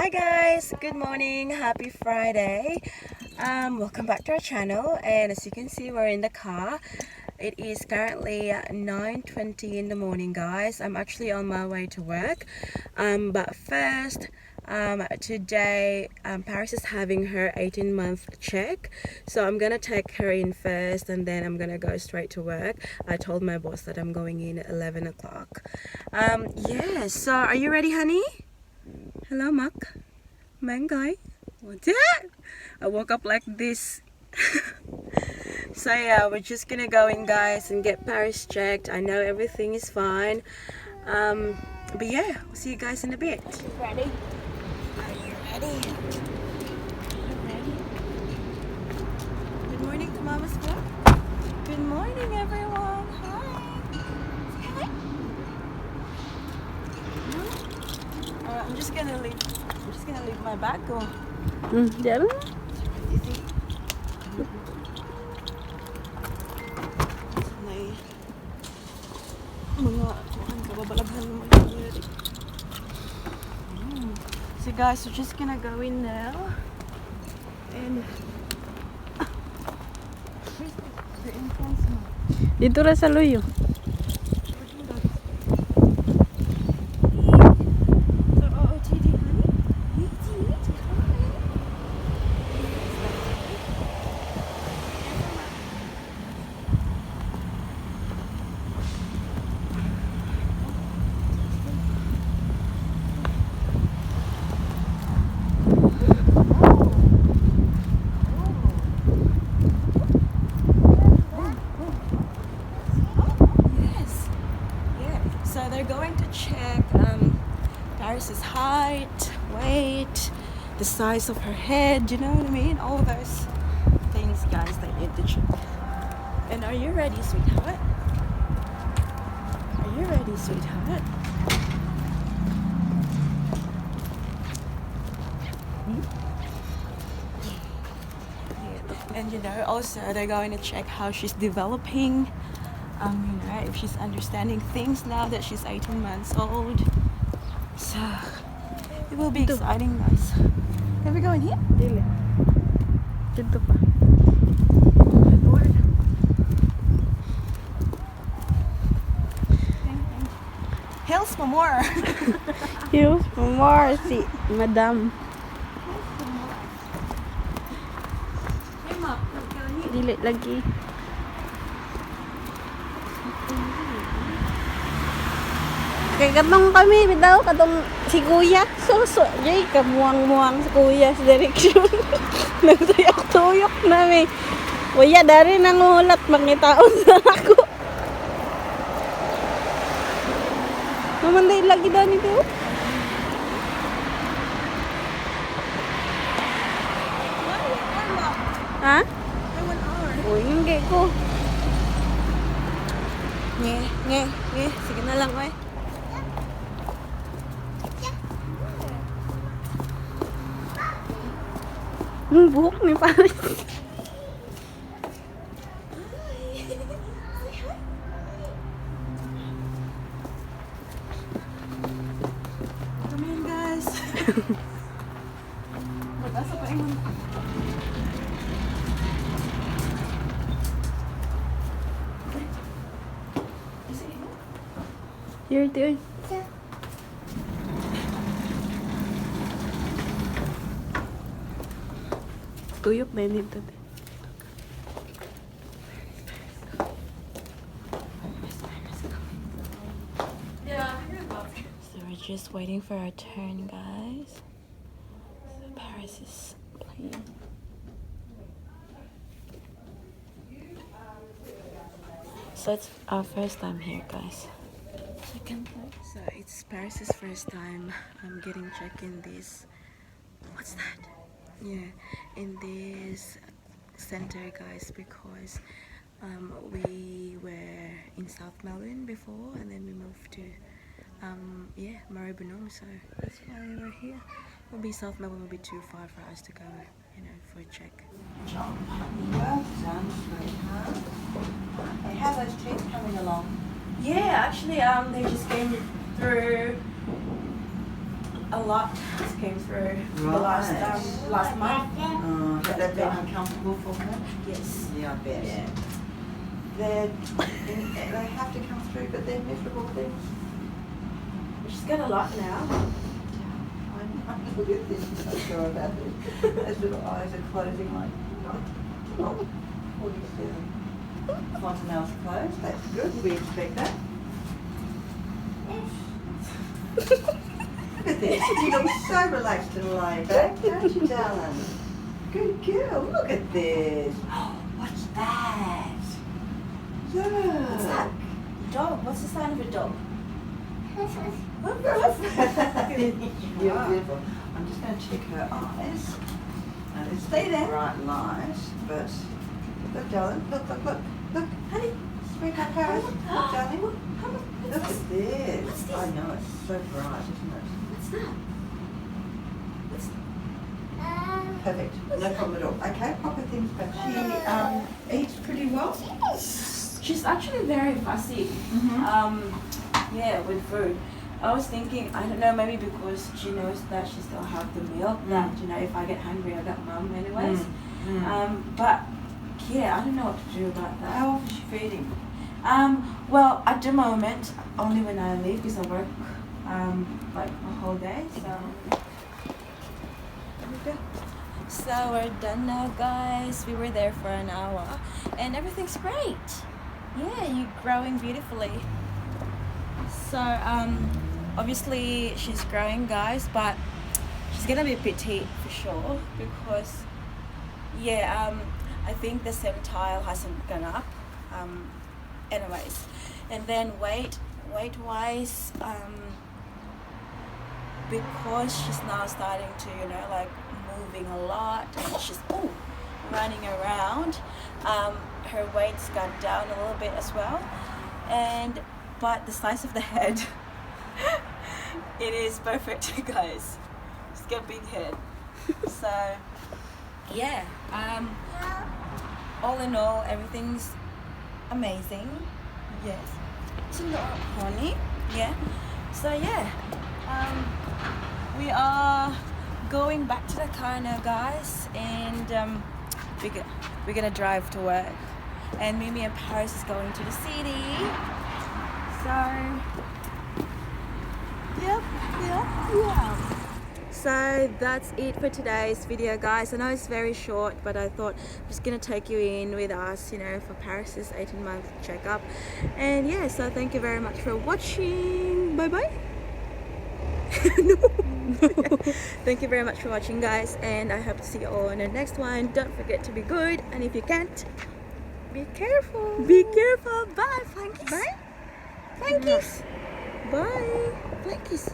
Hi guys, good morning, happy Friday. Welcome back to our channel, and as you can see, we're in the car. It is currently 9:20 in the morning, guys. I'm actually on my way to work, but first, today Paris is having her 18-month check, so I'm gonna take her in first and then I'm gonna go straight to work. I told my boss that I'm going in at 11 o'clock. Yeah, so are you ready, honey? Hello, Mark. Mangai. What's that? I woke up like this. So yeah, we're just gonna go in, guys, and get Paris checked. I know everything is fine. But yeah, we'll see you guys in a bit. Ready? Are you ready? Ready? Good morning to Mama's vlog. Good morning, everyone. Hi. Say hi. I'm just gonna leave my bag. Go. Diyan. Mga kababalaghan naman nangyari. So guys, we're just gonna go in now. And where's the entrance mo? Dito ra sa luyo. So, OOTD, honey? OOTD, hi. So they're going to check Paris's height, weight, the size of her head, you know what I mean? All those things, guys, they need to check. And are you ready, sweetheart? Are you ready, sweetheart? Yeah. And you know, also they're going to check how she's developing. You know, if she's understanding things now that she's 18 months old. So it will be exciting, guys. Can we go in here? Dili. Dito pa. Oh my lord. Hills for more. Here's more si Madam. Dili lagi. Kaya katong kami bitaw katong si Kuya. So jay kamuang-muang si Kuya sa direksyon. Nagtuyok-tuyok na mi. Kuya dari nangulat mangitaon na ako. Mamanday lagi daw nito. Ha? I want hour. Uy, hindi ko. Nge. Sige na lang, oy. Yung buhok ni Paris. Come in, guys. Mag-asa pa ingon. Here, dear. Tuyok na yun dito. So we're just waiting for our turn, guys. So Paris is playing. So it's our first time here, guys. Second time. So it's Paris's first time getting checked in this. What's that? Yeah, in this center, guys, because we were in South Melbourne before, and then we moved to Maribyrnong, so that's why we're here. It'll be South Melbourne will be too far for us to go, you know, for a check. Well done, sweetheart. And how are those teeth coming along? Yeah, actually, they just came through a lot just came through the last month. Have they been uncomfortable for her? Yes. Yeah, I bet. Yeah. They have to come through, but they're miserable things. She's got a lot now. Look at this, I'm not sure about it. Those little eyes are closing like, oh, 47. Fontanelle's closed, that's good, we expect that. Look at this, you look so relaxed and laid back, don't you, darling? Good girl, look at this. What's that? Look. What's that? Dog. What's the sign of a dog? You're beautiful. I'm just going to check her eyes. Now, there's Stay there. bright light, but look, darling. Look, look, look, look, honey. Sweetheart, Paris. Look, darling. Look at this. What's this? I know it's so bright, isn't it? What's that? What's Perfect. No problem at all. Okay, pop her things back. She eats pretty well. She's actually very fussy. Yeah, with food. I was thinking, I don't know, maybe because she knows that she still have the milk, that, you know, if I get hungry, I got mum anyways. But, yeah, I don't know what to do about that. How often is she feeding? Well, at the moment, only when I leave, because I work, like, a whole day, so. There we go. So we're done now, guys. We were there for an hour, and everything's great. Yeah, you're growing beautifully. So, obviously she's growing, guys, but she's gonna be petite for sure because, yeah, I think the centile hasn't gone up. Anyways, and then weight-wise, because she's now starting to, you know, like moving a lot, and she's running around. Her weight's gone down a little bit as well, but the size of the head, it is perfect, guys. She's got a big head. So yeah, all in all, everything's amazing. Yes, it's not honey. Yeah. So yeah, we are going back to the car now, guys, and we're gonna drive to work, and Mimi and Paris is going to the city. So yeah. So that's it for today's video, guys. I know it's very short, but I thought I'm just gonna take you in with us, you know, for Paris's 18-month checkup. And yeah, so thank you very much for watching. Bye bye. Thank you very much for watching, guys, and I hope to see you all in the next one. Don't forget to be good, and if you can't, be careful. Be careful. Bye, Flankies. Bye. Flankies. Bye. Flankies.